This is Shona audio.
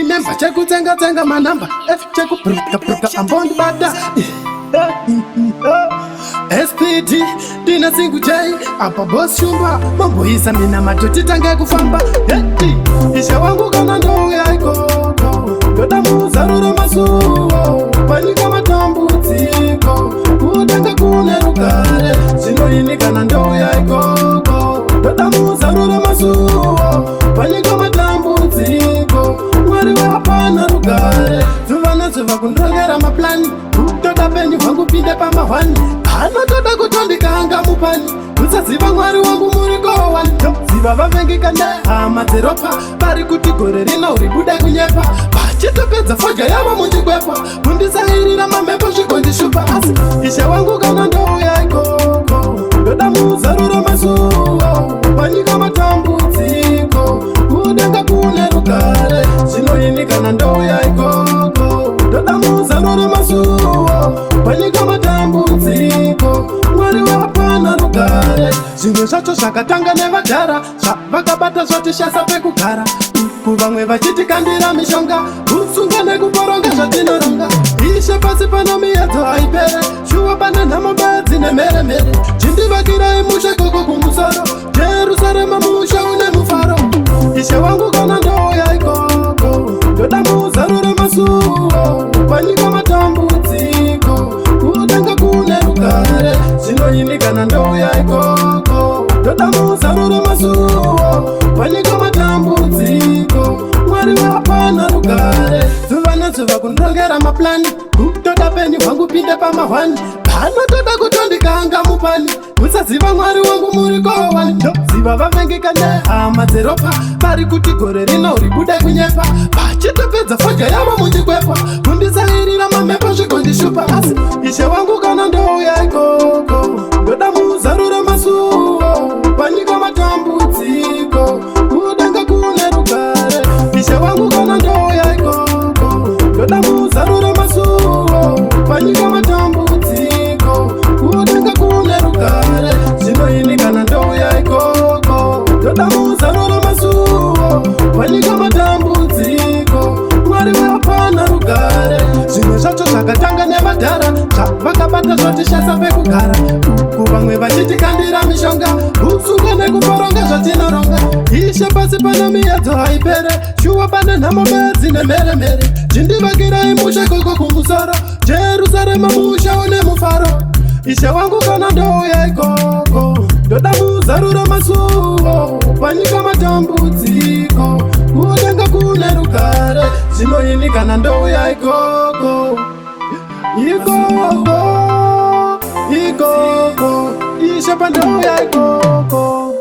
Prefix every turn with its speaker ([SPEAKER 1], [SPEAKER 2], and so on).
[SPEAKER 1] chinemba chekutsenga manamba chekupruka ambondi bada SPD dina singu jai apa boss shumba mamboisa mina matoti tange kufamba isha wangu kana ndo yaiko doda muzarura masuo panika matambudziko kutanga kune rugare zvinoini kana ndo yaiko doda muzarura masuo panika matambudziko mwari wapana rugare zuva nezuva kundongera maplani kutoda penyu wangu pinde pamahwani anotoda kutondikanga mupani usaziva mwari wangu muri kowani ziva vavengika nehama dzeropa vari kuti gore rino uribuda kunyepa vachitopedza fodya yavo mundigwepa mundisairira mamhepo zvikondishupa asi ishe wangu kana ndouya ikoko ndoda muzarura masuo panyika matambudziko kudenga kune rugare zvinoini kana ndouya ikoko ndoda muzarura masuo panyika matambudziko mwari wapana rugare zvimwe zvacho zvakatanga nevadhara zvavakabata zvatishasa pekugara kuvamwe vachitikandira mishonga kutsunga nekuporonga zvatinoronga ishe pasi pano miyedzo haipere shuwa pane nhamo bedzi nemheremhere chindivakirai mushe koko kumusoro jerusarema musha une mufaro ishe wangu kana ndouya ikoko ndoda muzarure masuo panyika matambudziko kudenga kune rugare zvinoini kana ndouya ikoko ndoda muzarure masuo panyika matambudziko mwari wapana rugare zuva nezuva kundongera maplani kutoda penyu wangu pinde pamahwani panotoda kutondikanga mupani usaziva mwari wangu muri kowani ndoziva vavengika nehama dzeropa vari kuti gore rino uribude kunyepa vachitopedza fodya yavo mundigwepa kundisairira mamhepo zvikondishupa asi ishe wangu kana ndouya ikoko ndoda muzarura masuo panyika matambudziko kudenga kune rugare ishe wangu kana ndouya ikoko ndoda muzarura masuo panyika matambudziko kudenga kune rugare zvinoini kana ndouya ikoko ndoda muzarura masuo panyika matambudziko mwari wapana rugare zvimwe zvacho zvakatanga nevadhara zvavakabata zvatishasa pekugara kuvamwe vachitikandira mishonga kutsunga nekuporonga zvatinoronga ishe pasi pane miyedzo haipere shuwa pane nhamo bedzi nemheremhere chindivakirai mushe koko kumusoro jerusarema musha une mufaro ishe wangu kana ndouya ikoko ndoda muzarura masuo panyika matambudziko kudenga kune rugare zvinoini kana ndouya ikoko ikoko ishe pandouya ikoko